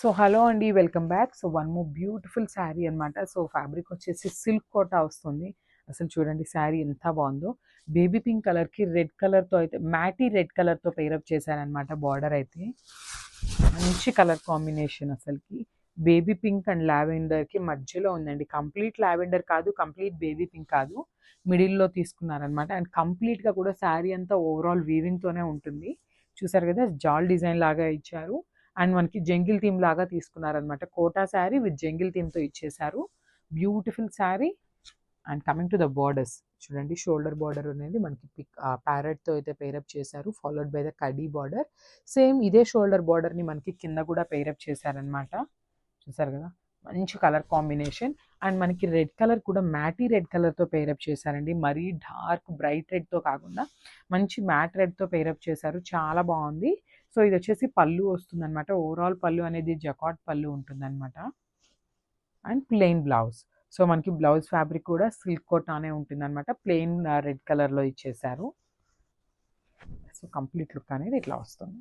So hello అండి, welcome back. So one more beautiful sari అనమాట. So fabric వచ్చేసి silk quota వస్తుంది. అసలు చూడండి శారీ ఎంత బాగుందో. బేబీ పింక్ కలర్కి రెడ్ కలర్తో అయితే మ్యాటీ రెడ్ కలర్తో పేరప్ చేశారనమాట. బార్డర్ అయితే మంచి కలర్ కాంబినేషన్. అసలుకి బేబీ పింక్ అండ్ లావెండర్కి మధ్యలో ఉందండి. కంప్లీట్ లావెండర్ కాదు, కంప్లీట్ బేబీ పింక్ కాదు, మిడిల్లో తీసుకున్నారనమాట. అండ్ కంప్లీట్గా కూడా శారీ అంతా ఓవరాల్ వీవింగ్తోనే ఉంటుంది. చూసారు కదా, జాల్ డిజైన్ లాగా ఇచ్చారు. అండ్ మనకి జంగిల్ థీమ్ లాగా తీసుకున్నారనమాట. కోటా శారీ విత్ జంగిల్ థీమ్తో ఇచ్చేసారు. Beautiful sari. And coming to the borders చూడండి, షోల్డర్ బార్డర్ అనేది మనకి ప్యారెట్తో అయితే పేరప్ చేశారు, followed by the khadi border. Same ఇదే షోల్డర్ బార్డర్ని మనకి కింద కూడా పేరప్ చేశారనమాట. చూసారు కదా, మంచి కలర్ కాంబినేషన్. అండ్ మనకి రెడ్ కలర్ కూడా మ్యాటీ రెడ్ కలర్తో పేరప్ చేశారండి. మరీ డార్క్ బ్రైట్ రెడ్తో కాకుండా మంచి మ్యాట్ రెడ్తో పేరప్ చేశారు. చాలా బాగుంది. సో ఇది వచ్చేసి పళ్ళు వస్తుందన్నమాట. ఓవరాల్ పళ్ళు అనేది జకాట్ పళ్ళు ఉంటుందన్నమాట. And plain blouse. సో మనకి బ్లౌజ్ ఫ్యాబ్రిక్ కూడా సిల్క్ కోటానే ఉంటుందన్నమాట. ప్లెయిన్ రెడ్ కలర్లో ఇచ్చేసారు. సో కంప్లీట్ లుక్ అనేది ఇట్లా వస్తుంది.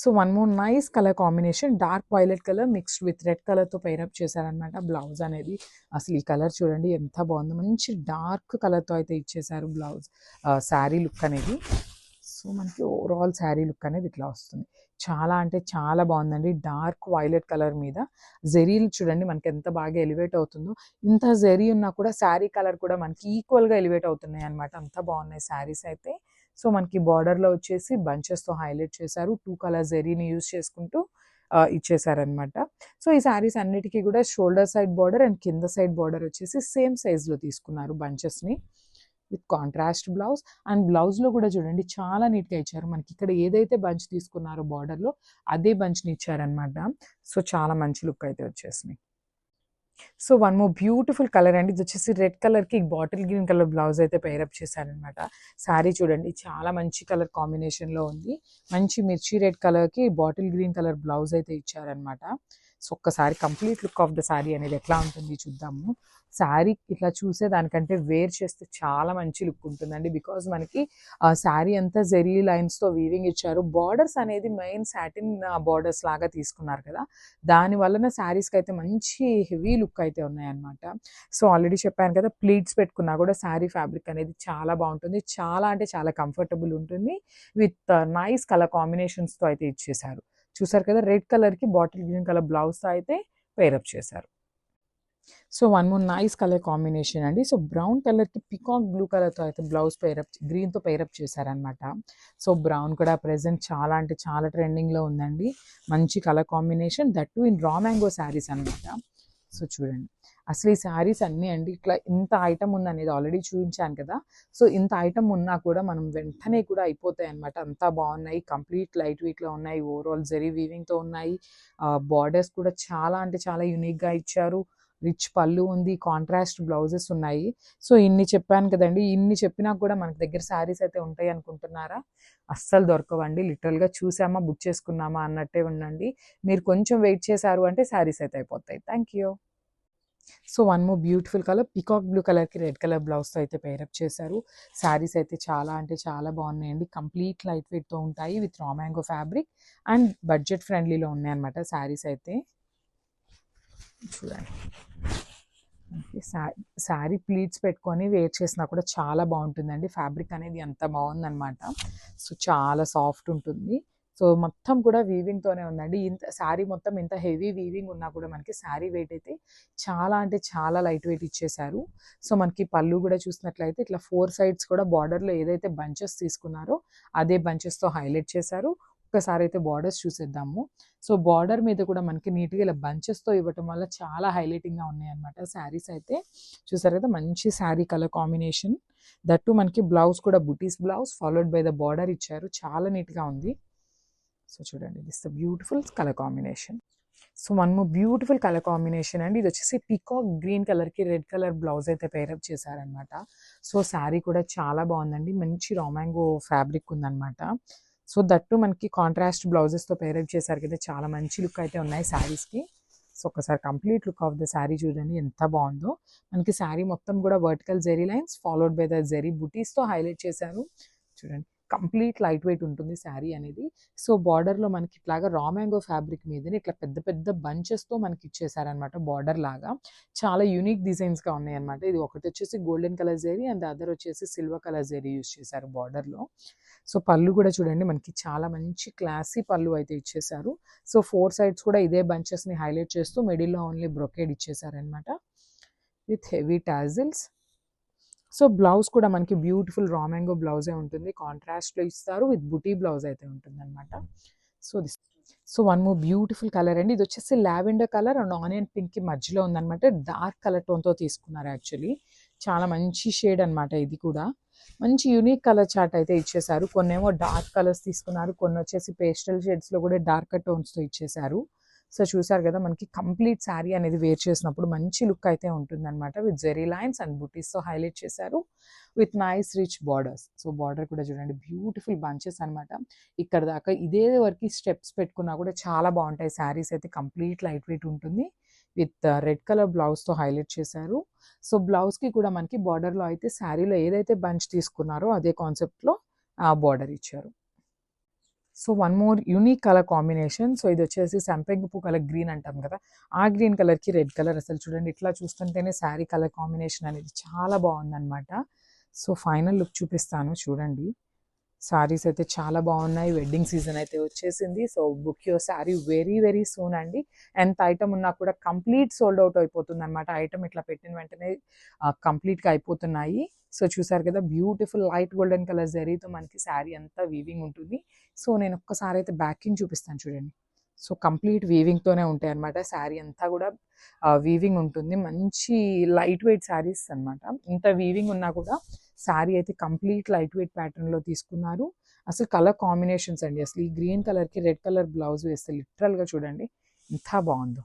So one more nice colour combination, dark violet colour mixed with red కలర్తో పేరప్ చేశారనమాట. బ్లౌజ్ అనేది అసలు ఈ కలర్ చూడండి ఎంత బాగుందో. మంచి డార్క్ కలర్తో అయితే ఇచ్చేసారు బ్లౌజ్ శారీ లుక్ అనేది. సో మనకి ఓవరాల్ శారీ లుక్ అనేది ఇట్లా వస్తుంది. చాలా అంటే చాలా బాగుందండి. డార్క్ వైలెట్ కలర్ మీద జెరీలు చూడండి మనకి ఎంత బాగా ఎలివేట్ అవుతుందో. ఇంత జెరీ ఉన్నా కూడా శారీ కలర్ కూడా మనకి ఈక్వల్గా ఎలివేట్ అవుతున్నాయి అనమాట. అంత బాగున్నాయి శారీస్ అయితే. సో మనకి బార్డర్లో వచ్చేసి బంచెస్తో హైలైట్ చేశారు. 2 కలర్ జెరీని యూజ్ చేసుకుంటూ ఇచ్చేసారనమాట. సో ఈ శారీస్ అన్నిటికీ కూడా షోల్డర్ సైడ్ బార్డర్ అండ్ కింద సైడ్ బార్డర్ వచ్చేసి సేమ్ సైజ్లో తీసుకున్నారు బంచెస్ని విత్ కాంట్రాస్ట్ బ్లౌజ్. అండ్ బ్లౌజ్లో కూడా చూడండి చాలా నీట్గా ఇచ్చారు. మనకి ఇక్కడ ఏదైతే బంచ్ తీసుకున్నారో బార్డర్లో అదే బంచ్ని ఇచ్చారనమాట. సో చాలా మంచి లుక్ అయితే వచ్చేసినాయి. So one more beautiful colour అండి. ఇది వచ్చేసి రెడ్ కలర్కి బాటిల్ గ్రీన్ కలర్ బ్లౌజ్ అయితే పేరప్ చేశారనమాట. శారీ చూడండి చాలా మంచి కలర్ కాంబినేషన్లో ఉంది. మంచి మిర్చి రెడ్ కలర్కి బాటిల్ గ్రీన్ కలర్ బ్లౌజ్ అయితే ఇచ్చారనమాట. సో ఒక్కసారి complete look of the sari అనేది ఎట్లా ఉంటుంది చూద్దాము. శారీ ఇట్లా చూసేదానికంటే వేర్ చేస్తే చాలా మంచి లుక్ ఉంటుందండి. బికాజ్ మనకి శారీ అంతా జెరీ లైన్స్తో వీవింగ్ ఇచ్చారు. బార్డర్స్ అనేది మెయిన్ సాటిన్ బార్డర్స్ లాగా తీసుకున్నారు కదా, దాని వలన శారీస్కి అయితే మంచి హెవీ లుక్ అయితే ఉన్నాయన్నమాట. సో ఆల్రెడీ చెప్పాను కదా, ప్లీట్స్ పెట్టుకున్నా కూడా శారీ ఫ్యాబ్రిక్ అనేది చాలా బాగుంటుంది. చాలా అంటే చాలా కంఫర్టబుల్ ఉంటుంది. విత్ నైస్ కలర్ కాంబినేషన్స్తో అయితే ఇచ్చేసారు. చూసారు కదా, రెడ్ కలర్కి బాటిల్ గ్రీన్ కలర్ బ్లౌజ్తో అయితే పేరప్ చేశారు. So one more nice colour combination అండి. సో బ్రౌన్ కలర్కి పికాక్ బ్లూ కలర్తో అయితే బ్లౌజ్ పేరప్ గ్రీన్తో పేరప్ చేశారనమాట. సో బ్రౌన్ కూడా ప్రెజెంట్ చాలా అంటే చాలా ట్రెండింగ్లో ఉందండి. మంచి colour combination, that to in raw mango saris అనమాట. సో చూడండి అసలు ఈ శారీస్ అన్నీ అండి ఇట్లా ఇంత ఐటమ్ ఉందనేది ఆల్రెడీ చూపించాను కదా. సో ఇంత ఐటమ్ ఉన్నా కూడా మనం వెంటనే కూడా అయిపోతాయి అనమాట. అంతా బాగున్నాయి. కంప్లీట్ లైట్ వెయిట్లో ఉన్నాయి. ఓవరాల్ జెరీ వీవింగ్తో ఉన్నాయి. బార్డర్స్ కూడా చాలా అంటే చాలా యూనిక్గా ఇచ్చారు. రిచ్ పళ్ళు ఉంది. కాంట్రాస్ట్ బ్లౌజెస్ ఉన్నాయి. సో ఇన్ని చెప్పాను కదండి. ఇన్ని చెప్పినా కూడా మనకి దగ్గర శారీస్ అయితే ఉంటాయి అనుకుంటున్నారా? అస్సలు దొరకవండి. లిటరల్గా చూసామా బుక్ చేసుకున్నామా అన్నట్టే ఉండండి. మీరు కొంచెం వెయిట్ చేశారు అంటే శారీస్ అయితే అయిపోతాయి. Thank you. So one more beautiful colour, peacock blue కలర్కి రెడ్ కలర్ బ్లౌజ్తో అయితే పేరప్ చేశారు. శారీస్ అయితే చాలా అంటే చాలా బాగున్నాయండి. కంప్లీట్ లైట్ వెయిట్తో ఉంటాయి with raw mango fabric and budget ఫ్రెండ్లీలో ఉన్నాయన్నమాట శారీస్ అయితే. చూడండి శారీ ప్లీట్స్ పెట్టుకొని వేర్ చేసినా కూడా చాలా బాగుంటుందండి. ఫ్యాబ్రిక్ అనేది ఎంత బాగుందన్నమాట. సో చాలా సాఫ్ట్ ఉంటుంది. సో మొత్తం కూడా వీవింగ్తోనే ఉందండి. ఇంత శారీ మొత్తం ఇంత హెవీ వీవింగ్ ఉన్నా కూడా మనకి శారీ వెయిట్ అయితే చాలా అంటే చాలా లైట్ వెయిట్ ఇచ్చేసారు. సో మనకి పళ్ళు కూడా చూసినట్లయితే ఇట్లా 4 సైడ్స్ కూడా బార్డర్లో ఏదైతే బంచెస్ తీసుకున్నారో అదే బంచెస్తో హైలైట్ చేశారు. ఒక్కసారి అయితే బార్డర్స్ చూసేద్దాము. సో బార్డర్ మీద కూడా మనకి నీట్గా ఇలా బంచెస్తో ఇవ్వటం వల్ల చాలా హైలైటింగ్గా ఉన్నాయన్నమాట శారీస్ అయితే. చూసారు కదా, మంచి శారీ కలర్ కాంబినేషన్. దట్టు మనకి బ్లౌజ్ కూడా బుటీస్ blouse followed by the border ఇచ్చారు. చాలా నీట్గా ఉంది. సో చూడండి, this the beautiful colour combination. So one more beautiful colour combination అండి. ఇది వచ్చేసి పీకాక్ గ్రీన్ కలర్కి రెడ్ కలర్ బ్లౌజ్ అయితే పేరప్ చేశారనమాట. సో శారీ కూడా చాలా బాగుందండి. మంచి రా మ్యాంగో ఫ్యాబ్రిక్ ఉందన్నమాట. సో దట్టు మనకి కాంట్రాస్ట్ బ్లౌజెస్తో పేరప్ చేశారు కదా, చాలా మంచి లుక్ అయితే ఉన్నాయి శారీస్కి. సో ఒకసారి complete look of the sari చూడండి ఎంత బాగుందో. మనకి శారీ మొత్తం కూడా vertical zari lines followed by the zari బుటీస్తో హైలైట్ చేశారు. చూడండి కంప్లీట్ లైట్ వెయిట్ ఉంటుంది శారీ అనేది. సో బార్డర్లో మనకి ఇట్లాగా రా మ్యాంగో ఫ్యాబ్రిక్ మీదనే ఇట్లా పెద్ద పెద్ద బంచెస్తో మనకి ఇచ్చేసారనమాట బార్డర్ లాగా. చాలా యూనిక్ డిజైన్స్గా ఉన్నాయి అనమాట. ఇది ఒకటి వచ్చేసి golden colour zari and other వచ్చేసి సిల్వర్ కలర్ జరీ యూస్ చేశారు బార్డర్లో. సో పళ్ళు కూడా చూడండి మనకి చాలా మంచి క్లాసీ పళ్ళు అయితే ఇచ్చేసారు. సో 4 సైడ్స్ కూడా ఇదే బంచెస్ని హైలైట్ చేస్తూ మిడిల్లో ఓన్లీ బ్రొకేడ్ ఇచ్చేసారనమాట with heavy tassels. So blouse కూడా మనకి బ్యూటిఫుల్ రా మ్యాంగో బ్లౌజే ఉంటుంది. కాంట్రాస్ట్లో ఇస్తారు విత్ బుటీ బ్లౌజ్ అయితే ఉంటుంది అనమాట. So one more beautiful colour అండి. ఇది వచ్చేసి లావెండర్ కలర్ అండ్ ఆనియన్ పింక్కి మధ్యలో ఉందన్నమాట. డార్క్ కలర్ టోన్తో తీసుకున్నారు యాక్చువల్లీ. చాలా మంచి షేడ్ అనమాట. ఇది కూడా మంచి యూనిక్ కలర్ చార్ట్ అయితే ఇచ్చేసారు. కొన్నేమో డార్క్ కలర్స్ తీసుకున్నారు, కొన్ని వచ్చేసి పేస్టల్ షేడ్స్లో కూడా డార్కర్ టోన్స్తో ఇచ్చేసారు. సో చూసారు కదా మనకి కంప్లీట్ శారీ అనేది వేర్ చేసినప్పుడు మంచి లుక్ అయితే ఉంటుందన్నమాట. విత్ జెరీ లైన్స్ అండ్ బుటీస్తో హైలైట్ చేశారు with nice rich borders. So border కూడా చూడండి బ్యూటిఫుల్ బంచెస్ అనమాట. ఇక్కడ దాకా ఇదే వరకు స్టెప్స్ పెట్టుకున్నా కూడా చాలా బాగుంటాయి. శారీస్ అయితే కంప్లీట్ లైట్ వెయిట్ ఉంటుంది విత్ రెడ్ కలర్ బ్లౌజ్తో హైలైట్ చేశారు. సో బ్లౌజ్కి కూడా మనకి బార్డర్లో అయితే శారీలో ఏదైతే బంచ్ తీసుకున్నారో అదే కాన్సెప్ట్లో బార్డర్ ఇచ్చారు. So one more unique colour combination. So ఇది వచ్చేసి సంపెంగ పువ్వు కలర్ గ్రీన్ అంటాం కదా, ఆ గ్రీన్ కలర్కి రెడ్ కలర్. అసలు చూడండి ఇట్లా చూస్తుంటేనే శారీ కలర్ కాంబినేషన్ అనేది చాలా బాగుందన్నమాట. సో ఫైనల్ లుక్ చూపిస్తాను చూడండి. సారీస్ అయితే చాలా బాగున్నాయి. వెడ్డింగ్ సీజన్ అయితే వచ్చేసింది. So book your sari very very soon అండి. ఎంత ఐటమ్ ఉన్నా కూడా కంప్లీట్ సోల్డ్ అవుట్ అయిపోతుంది అనమాట. ఐటమ్ ఇట్లా పెట్టిన వెంటనే కంప్లీట్గా అయిపోతున్నాయి. సో చూసారు కదా బ్యూటిఫుల్ లైట్ గోల్డెన్ కలర్ జరీతో మనకి శారీ అంతా వీవింగ్ ఉంటుంది. సో నేను ఒక్కసారి అయితే బ్యాకింగ్ చూపిస్తాను చూడండి. సో కంప్లీట్ వీవింగ్తోనే ఉంటాయి అనమాట. శారీ అంతా కూడా వీవింగ్ ఉంటుంది. మంచి లైట్ వెయిట్ శారీస్ అనమాట. ఇంత వీవింగ్ ఉన్నా కూడా శారీ అయితే కంప్లీట్ లైట్ వెయిట్ ప్యాటర్న్లో తీసుకున్నారు. అసలు కలర్ కాంబినేషన్స్ అండి, అసలు ఈ గ్రీన్ కలర్కి రెడ్ కలర్ బ్లౌజ్ వేస్తే లిటరల్గా చూడండి ఎంత బాగుందో.